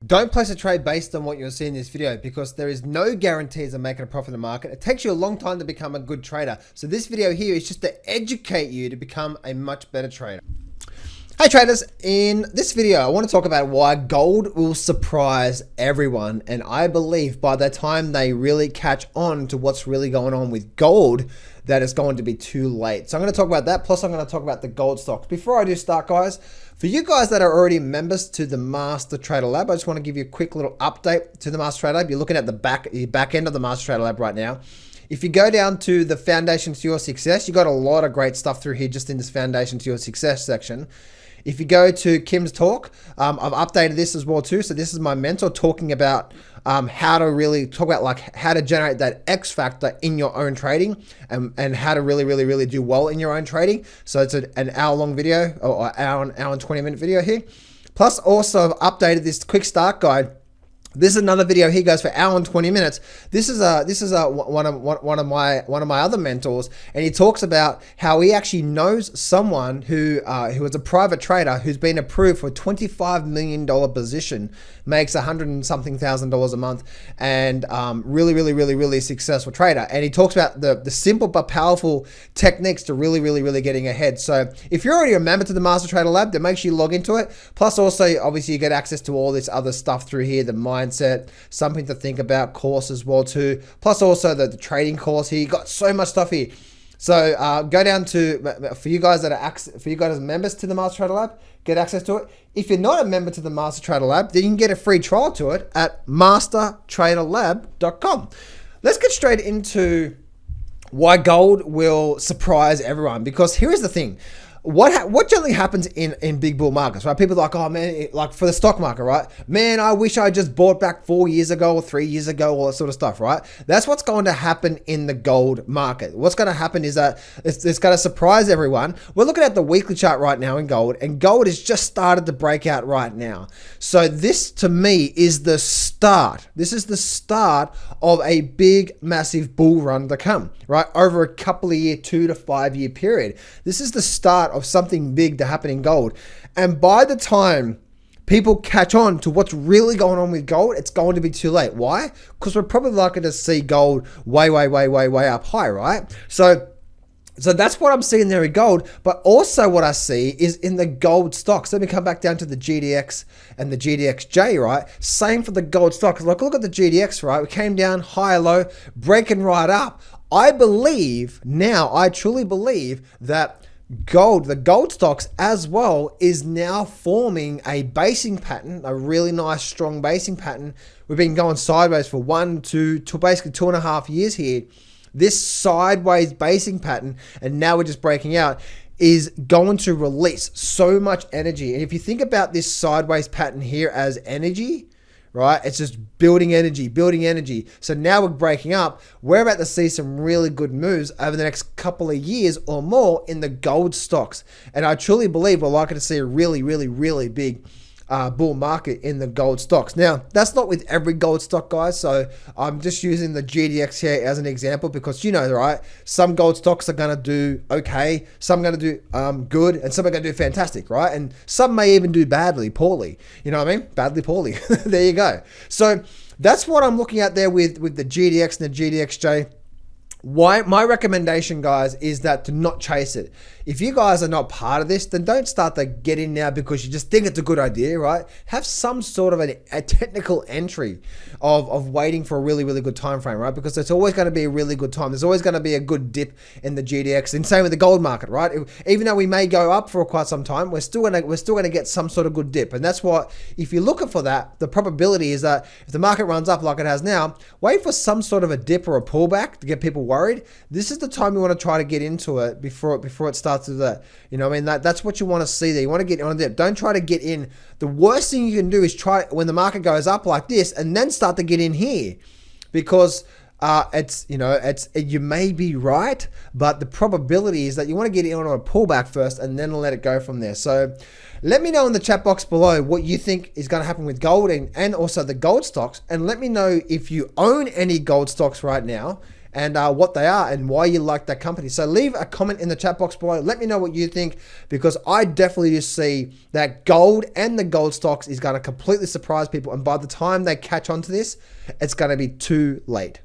Don't place a trade based on what you're seeing in this video because there is no guarantees of making a profit in the market. It takes you a long time to become a good trader. So this video here is just to educate you to become a much better trader. Hey traders, in this video I want to talk about why gold will surprise everyone, and I believe by the time they really catch on to what's really going on with gold that it's going to be too late. So I'm going to talk about that, plus I'm going to talk about the gold stocks. Before I do start, guys, for you guys that are already members to the Master Trader Lab, I just want to give you a quick little update to the Master Trader Lab. You're looking at the back end of the Master Trader Lab right now. If you go down to the Foundations to Your Success, you got a lot of great stuff through here just in this Foundation to Your Success section. If you go to Kim's talk, I've updated this as well too. So this is my mentor talking about how to really talk about like how to generate that X factor in your own trading and how to really do well in your own trading. So it's an hour long video or hour and 20 minute video here. Plus also I've updated this quick start guide. This is another video here, goes for hour and 20 minutes. This is one of my other mentors, and he talks about how he actually knows someone who is a private trader who's been approved for a $25 million position, makes $100 and something thousand a month, and really successful trader. And he talks about the simple but powerful techniques to really getting ahead. So if you're already a member to the Master Trader Lab, then make sure you log into it. Plus also obviously you get access to all this other stuff through here, the mindset, something to think about course as well too. Plus also the trading course here. You got so much stuff here. So go down to, for you guys as members to the Master Trader Lab, get access to it. If you're not a member to the Master Trader Lab, then you can get a free trial to it at mastertraderlab.com. Let's get straight into why gold will surprise everyone, because here is the thing. What generally happens in big bull markets, right? People are like, oh man, like for the stock market, right? Man, I wish I just bought back 4 years ago or 3 years ago, all that sort of stuff, right? That's what's going to happen in the gold market. What's going to happen is that it's going to surprise everyone. We're looking at the weekly chart right now in gold, and gold has just started to break out right now. So this to me is the start. This is the start of a big, massive bull run to come, right? Over a couple of year, 2 to 5 year period. This is the start of something big to happen in gold. And by the time people catch on to what's really going on with gold, it's going to be too late. Why? Because we're probably likely to see gold way up high, right? So that's what I'm seeing there in gold. But also what I see is in the gold stocks. Let me come back down to the GDX and the GDXJ, right? Same for the gold stocks. Like, look at the GDX, right? We came down high, low, breaking right up. I truly believe that the gold stocks as well is now forming a basing pattern, a really nice strong basing pattern. We've been going sideways for basically 2.5 years here. This sideways basing pattern, and now we're just breaking out, is going to release so much energy. And if you think about this sideways pattern here as energy, right? It's just building energy. So now we're breaking up. We're about to see some really good moves over the next couple of years or more in the gold stocks. And I truly believe we're likely to see a really big bull market in the gold stocks. Now, that's not with every gold stock, guys. So I'm just using the GDX here as an example because you know, right? Some gold stocks are going to do okay. Some are going to do good, and some are going to do fantastic, right? And some may even do poorly. You know what I mean? Badly, poorly. There you go. So that's what I'm looking at there with the GDX and the GDXJ. Why my recommendation, guys, is that to not chase it. If you guys are not part of this, then don't start to get in now because you just think it's a good idea, right? Have some sort of a technical entry of waiting for a really good time frame, right? Because it's always going to be a really good time. There's always going to be a good dip in the GDX, and same with the gold market, right? Even though we may go up for quite some time, we're still going to get some sort of good dip, and that's what, if you're looking for that, the probability is that if the market runs up like it has now, wait for some sort of a dip or a pullback to get people worried. This is the time you want to try to get into it before it starts to that. You know what I mean? That's what you want to see there. You want to get on there. Don't try to get in. The worst thing you can do is try when the market goes up like this and then start to get in here, because you may be right, but the probability is that you want to get in on a pullback first and then let it go from there. So let me know in the chat box below what you think is going to happen with gold and also the gold stocks, and let me know if you own any gold stocks right now and what they are and why you like that company. So leave a comment in the chat box below. Let me know what you think, because I definitely just see that gold and the gold stocks is going to completely surprise people. And by the time they catch on to this, it's going to be too late.